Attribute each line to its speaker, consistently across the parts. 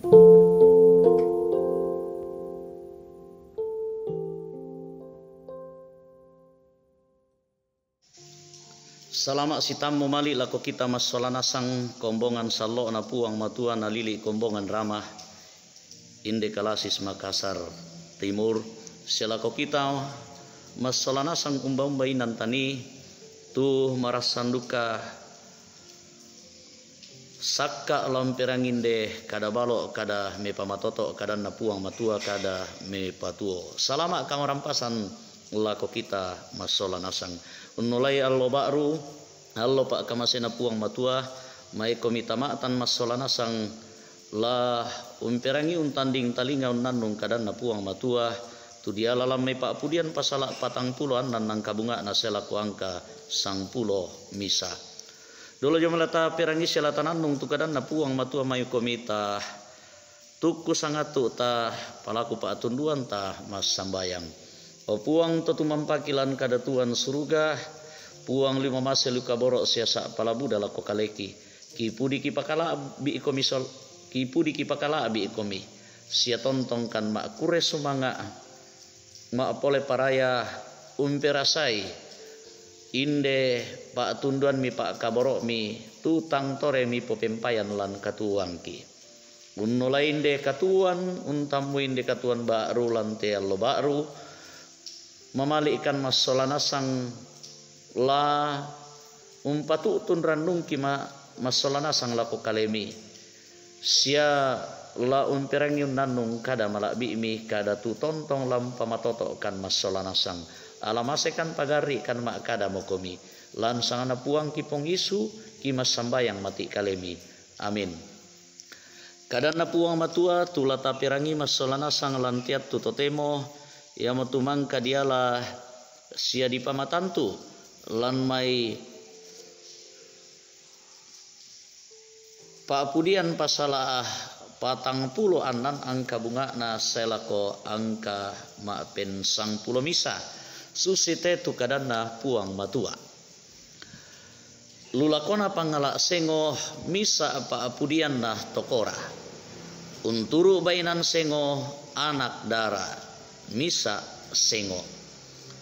Speaker 1: Salama sitam mali lako kita masolana sang kombongan salo na puang matua na lili kombongan ramah inde kalasis Makassar Timur selako kita masolana sang umbay nantani tu marasanduka sakka lamperanginde kada balo kada me pamatoto kada na puang matua kada me patuo salama kang rampasan lako kita masolana sang unulai allo ba'ru allo pak kamasena puang matua mai komita ma'tan masolana sang la umperangi untanding talinga unnannung kadan na puang matua tu dia lalam mai pak pudian pasala patang puluhan nan nang kabunga na selaku angka sang pulo misa dolo jomelata perangi selatan nung tu kadan na puang matua mai komita tuku sangatu ta palaku pak tunduan ta mas sambayang o puang totu mampakilan kada tuan suruga puang lima masa luka borok siasa palabu dala kokaleki kipudi kipakala bi komisol kipudi kipakala bi komi sia tontongkan mak kure sumanga mak pole paraya umperasai inde pak tunduan mi pak kaborok mi tutang tore mi popempayan lan katuangki unnola inde katuan untamu inde katuan ba'ru lan te allo ba'ru memalikan masolana sang la umpatu tun randung kima masolana sang lako kalemi sia la umperangi nanung kada malabi mi kada tu tontong lam pamatoto kan masolana sang alamasekan pagari kan mak kada mokomi lan sangana puang kipong isu kima sambayang mati kalemi amin kadana puang matua tulata pirangi masolana sang lantiat tu totemo ya matumang kadiala sia di pamatantu lan mai papudian pasala patang puluh anan angka bunga na selako angka mapen sang pulo misa susite tu kadana puang matua lulakona pangala sengo misa papudian na tokora unturu bainan sengo anak dara misa sengo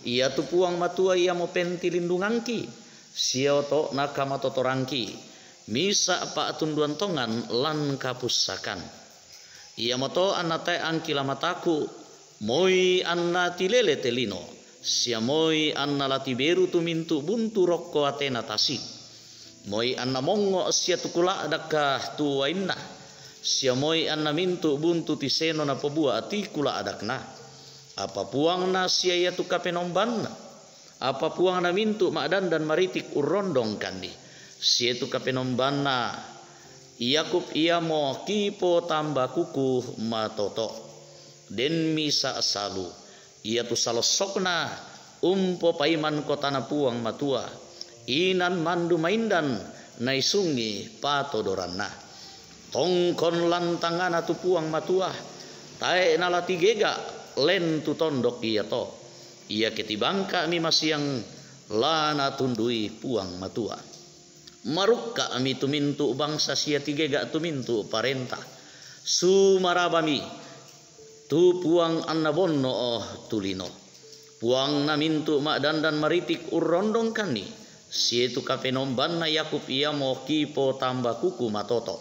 Speaker 1: ia tu puang matua ia mo penti lindungangki sioto nakama totorangki misa pa tunduan tongan lan kapusakan ia moto anate angki lamataku moi anna tilele telino sia moi anna lati beru tu mintu buntu rokko atena tasi moi anna mongo sia tukula adakah tu wainna sia moi anna mintu buntu tiseno na pobua atikula adakna apa puang na sia tu kapenomban apa puang na mintu makdan dan maritik urondong kandi sia tu kapenomban na Yakub ia mo kipo tambah kuku matoto den misa salu ia tu salosokna umpo paiman kota na puang matua inan mandu maindan naisungi patodoranna tongkon lantangana tu puang matua tae nalati gega len tu tondok ia to ia ketibangka mi masiang lana tundui puang matua marukka ami tumintu bangsa sia tigega tumintu parenta sumarabami tu puang annabonno tulino puang na mintu makdan dan maritik urondong kani sia tu kapenomban na Yakub ia mo kipo tambah kuku matoto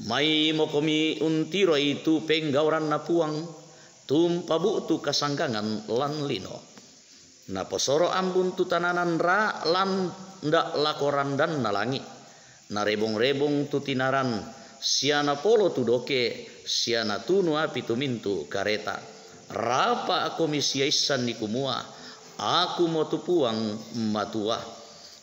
Speaker 1: mai mokomi untiro itu penggauran na puang tumpabu tu kasanggangan lan lino na posoro ambun tu tananan ra lan ndak lakoran dan nalangi na rebong-rebong tu tinaran siana polo tu doke siana tunu api tu mintu kareta rapa aku misia isan di kumua aku mau tu puang matua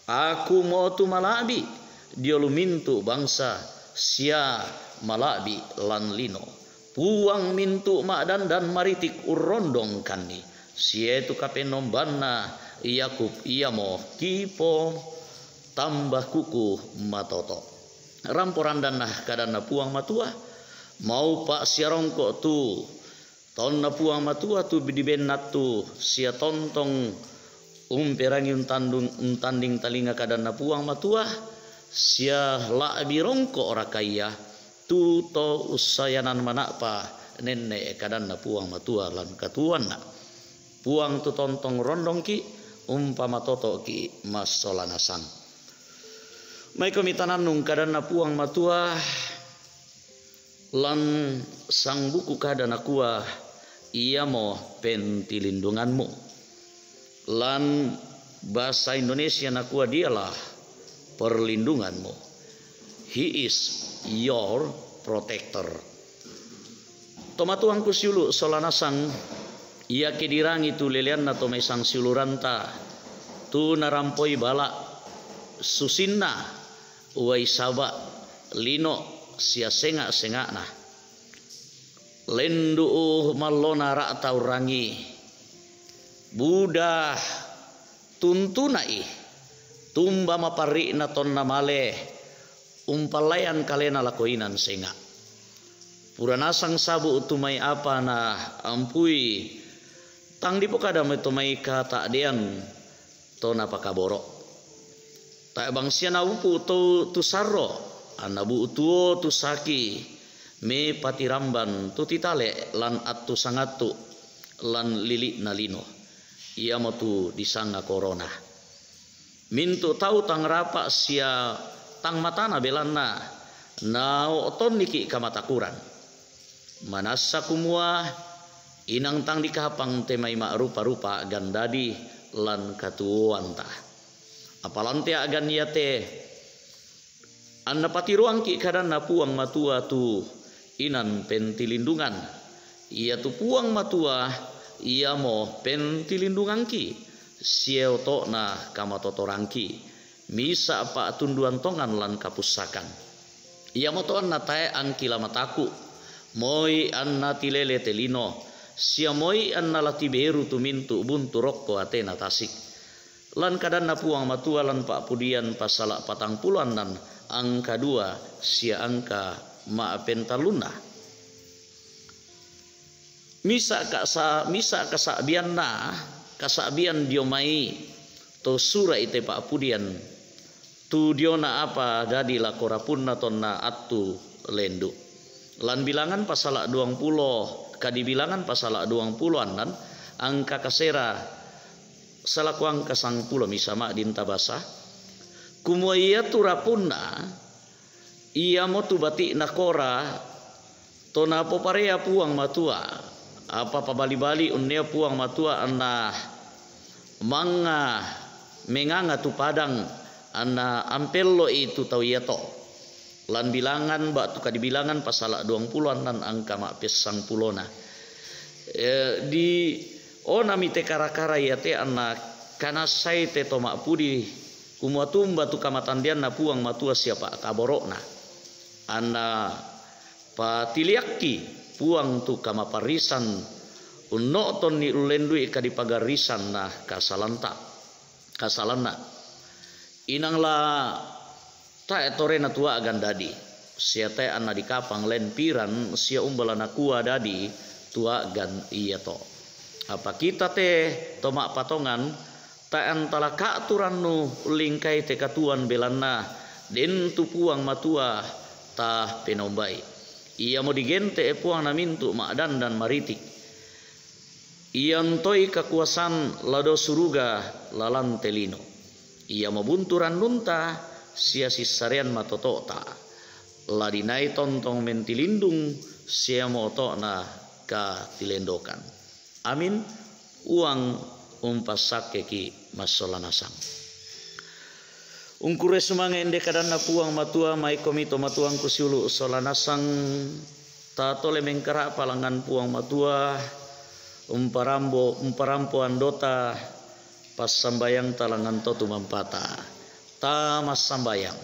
Speaker 1: aku mau tu malabi diolu mintu bangsa sia malabi lan lino puang mintu makdan dan maritik urondong kani sia tu kapenombanna Yakub ia mo kipo tambah kuku matoto ramporan danah kadana puang matua mau pak siarongko tu tonna puang matua tu bidibenat tu sia tontong umperangi untanding talinga kadana puang matua sia la birongko ora kaya tu to usayanan manapa nenne kadanna puang matua lan katuanna puang tu tontong rondong ki umpama toto ki masolana sang mai komitanan nung kadanna puang matua lan sang buku kadana kuah ia mo pentilindunganmu lan bahasa Indonesia nakua dialah perlindunganmu. He is your protector. Tomatuang kusiulu solanasang ia kedirangi tu lelean na tomay sang siluranta tu narampoi bala susinna uai saba lino sia senga na lendu malona ra taurangi budah tuntunai tumba mapari na ton namale umpalayan kalena lakoinan senga puranasang sabu utumay apa na ampui tang di pokada metumay kata dian to napakaboro ta bangsia na upu to tusarro anabu utuo tu saki me patiramban tu titale lan atu sangatu lan lili nalino ia motu disanga corona mintu tau tang rapa sia tang matana belanna na oton niki kamatakuran manasa kumua inang tang dikapang temai ma rupa-rupa gandadi lan katuanta apalante agan yate anna patiruang ki kadanna puang matua tu inan pentilindungan ia tu puang matua ia mo pentilindungan ki sieu to na kamatotorangki misa apa tunduan tongan lan kapusakan ia mo to na tae an kilamataku moi anna tilele telino sia moi anna latiberu tu mintu buntu rokko atena tasik lan kadanna puang matua lan pak pudian pasala patang puluhan nan angka 2 sia angka ma pentaluna misa kasabian na kasabian diomai to sura ite pak pudian tu diona apa dadi lakorapunna tonna atu lendu lan bilangan pasala 20 kadi bilangan pasala 20-an nan angka kasera salaku angka 10 misama dinta basa kumua turapunna ia motu batik nakora tona poparea puang matua apa pabali-bali unnea puang matua anna manga menganga tu padang anna ampello itu tau ia to lan bilangan batu kadi bilangan pasala 20-an nan angka mak pesang pulona di ona mite kara-kara ya te anna kana sai te to mak pudi kumua tumba tu kamatandian na puang matua siapa kaborokna anna patiliaki puang tu kama parisan unno ton ni ulendui kadi pagarisan nah kasalanta kasalana inang la ta etorena tua agan dadi sia te anna dikapang len piran sia umbalana kua dadi tua gan iya to apa kita te tomak patongan ta antala ka aturannu lingkai te katuan belanna den tu puang matua ta penombai ia mau digente puang na mintu makdan dan maritik ia ntoi kekuasaan lado suruga lalan telino ia mau bunturan nunta sia sisarian matotota ladinai tontong mentilindung sia moto na ka tilendokan amin uang umpasake ki masolanasang ungkure sumange ende kadanna puang matua mai komito matuang kusiulu solanasang tatole mengkara palangan puang matua umparampo andota pas sambayang talangan totu mampata ta mas sambayang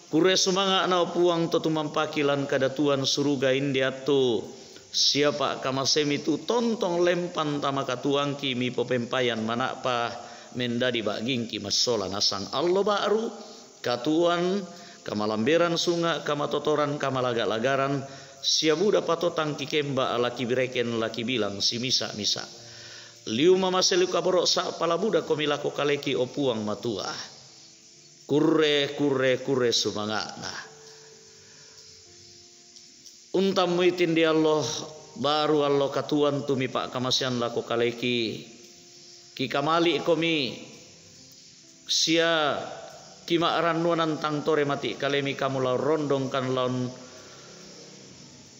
Speaker 1: kure sumanga na puang totu mampakilan kadatuan suruga indiatu siapa kamasemi tu tontong lempan tama katuang kimi popempayan manapa mendadi baging ki masola nasang Allah baru katuan kamalamberan sunga kamatotoran kamalaga-lagaran sia buda patotang kikemba laki bireken laki bilang si misa liu mama selu kaborok sa pala buda komilako kaleki opuang matua kure sumanga nah untam muitin di Allah baru Allah katuan tumi pak kamasian lako kaleki ki kamali komi sia kima ranuanan tang tore mati kalemi kamu lau rondong kan laun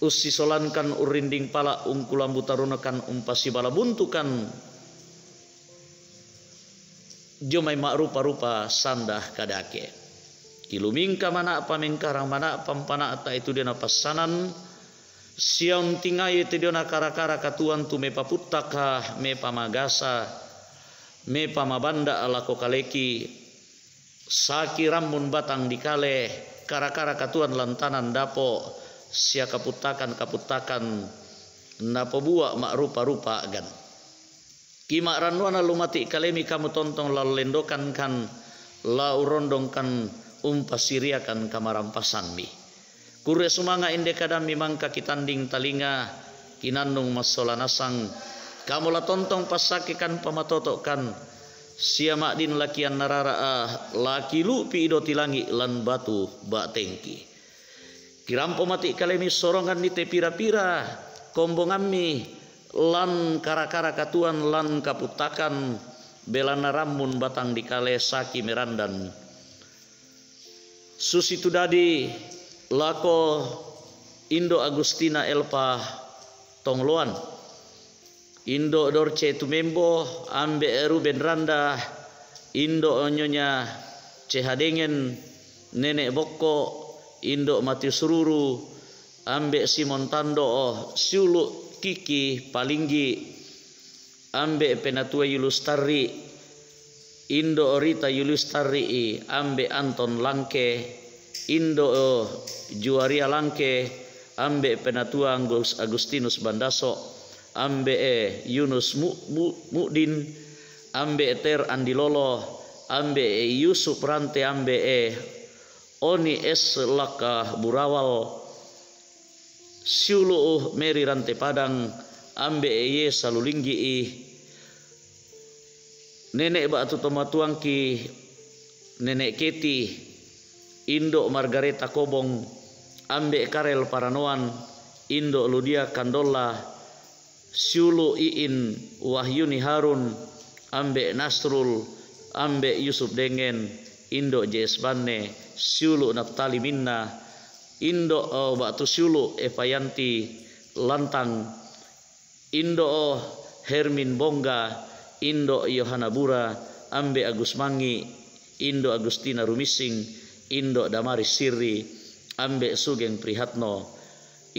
Speaker 1: usisolan kan urinding pala ungkulambu taruna kan umpasi bala buntukan jomai mak rupa-rupa sandah kadake kilumingka mana apa mengkarang mana pampana ata itu dia pasanan siang tingai itu dia kara-kara katuan tu me paputaka me pamagasa me pamabanda ala ko kaleki saki ramun batang dikale kara-kara katuan lantanan dapo sia kaputakan napo buak mak rupa-rupa gan kima ranuana lumati kalemi kamu tontong lalu lendokan kan lau rondong kan umpasiriakan kamarampasan mi kure sumanga inde kadang mimangka kitanding talinga kinandung masola nasang kamu la tontong pasakikan pamatotokan siamak din lakian narara laki lupi ido tilangi lan batu bak tengki kirampo mati kalemi sorongan di te pira-pira kombongammi lan kara-kara katuan lan kaputakan belana ramun batang dikale saki merandan susi tudadi lako Indo Agustina Elpa Tongloan Indo Dorce Tumembo ambe Ruben Randa Indo Onyonya Cehadengen Nenek Boko Indo Matius Ruru ambe Simon Tando Siulu Kiki Palinggi ambe Penatua Yulustari Indo Orita Yulustari ambe Anton Langke Indo Juaria Langke ambe Penatua Agustinus Bandaso ambe Yunus Mudin ambe Ter Andilolo ambe Yusuf Rante ambe Oni Es Laka Burawal Siulu Meri Rante Padang ambe Ye Salulinggi Nenek Batu Tomatuangki Nenek Keti Indo Margareta Kobong ambe Karel Paranoan Indo Ludia Kandola Siulu Iin Wahyuni Harun ambe Nasrul ambe Yusuf Dengen Indo JS Bane Siulu Naftali Minna Indo Batu Siulu Evayanti Lantang Indo Hermin Bongga Indo Yohanabura ambe Agus Mangi Indo Agustina Rumising Indo Damaris Sirri ambe Sugeng Prihatno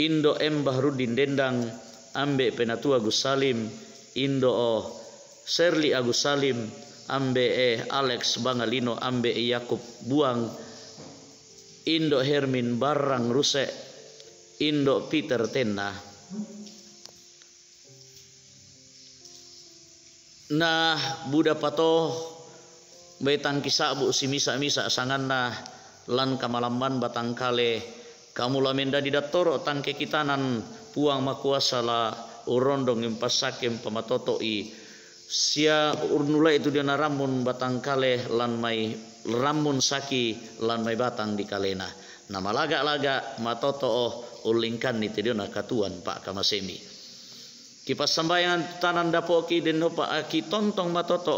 Speaker 1: Indo M Bahrudin Dendang ambe Penatua Agus Salim Indo Serli Agus Salim ambe Alex Bangalino ambe Yakub Buang Indo Hermin Barang Ruse Indo Peter Tenna nah Buddha Pato betang kisabu si misa-misa sanganna lan kamalamban batang kale kamu lamenda didatoro tangke kitanan puang makuasa la urondong impasakem pamatotoi sia urnula itu dia ramun batang kale lan mai ramun saki lan mai batang di kalena nama laga-laga matoto ulingkan ni tidiona katuan pak kamasemi kipas sambayangan tanan dapoki den pak aki tontong matoto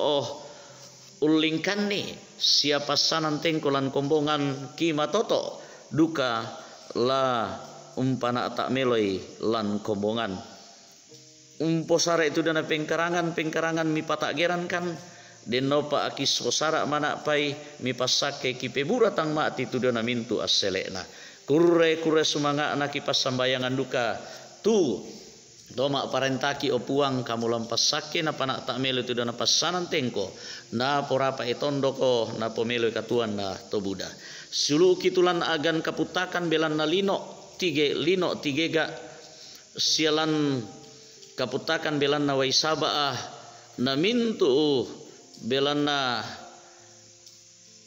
Speaker 1: ulingkan ni siapa sanan tengkolan kombongan ki matoto duka la umpana tak meloi lan kombongan umposara itu dana pengkarangan mi patak geran kan denopa aki sosara mana pai mi pasake ki pebura tang mati tu dana mintu aselena kurre sumanga anak kipas sambayangan duka tu doma parentaki opuang kamu lampas sake na panak tak melo itu dana pasanan tengko na porapa etondoko na pomelo katuan na to Buddha sulu kitulan agan kaputakan belan na lino tigega sialan kaputakan belan na waisaba na mintu belan na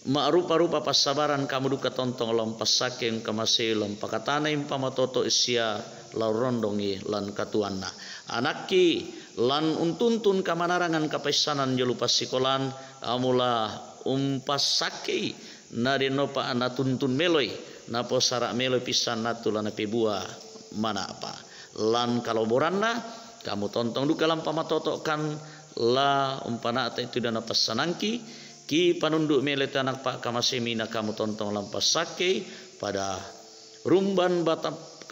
Speaker 1: rupa-rupa pasabaran kamu duka tontong lampas saking kamase lampakatana impamatoto isya laurondongi lan katuanna anaki lan untuntun kamanarangan kapaisanan jelupas sikolan amula umpasaki na denopa anatuntun meloi napo sarak meloi pisan natulana pebua mana apa. Lan kalau boranna kamu tontong duka lam pamatotokan la umpana itu dana pesanangki ki panunduk melete anak pak kamasemina kamu tontong lam pasake pada rumban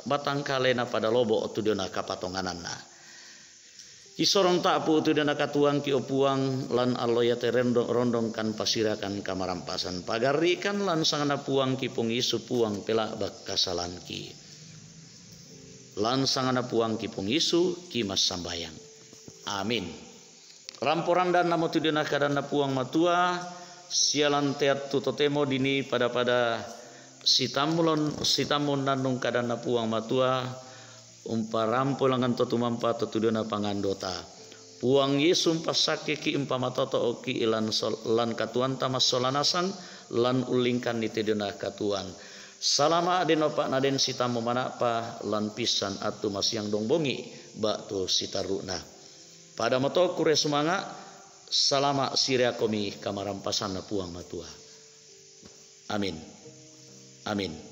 Speaker 1: batang kalena pada lobo tu dana kapatongananna. Kisorong tak pu tu dana katuang ki opuang lan alloyate rondong kan pasirakan kamarampasan pagarikan lan sangana puang ki pungisu puang pelak bakasalan ki lan sangana puang ki pungisu ki mas sambayang. Amin. Ramporan dan namo tu dana kadana puang matua sialan teat tu totemo dini pada sitamun nandung kadana puang matua umparampo langan totu mampa totu dona pangandota puang Yesus pasake ki umpamatoto oki ilan lan katuan tamas solanasang lan ulingkan di tedona katuan salama adenopa naden sitamu manapa lan pisan atu mas yang dongbongi batu sitaruna pada moto kure sumanga salama siria komi kamarampasan puang matua. Amin. Amin.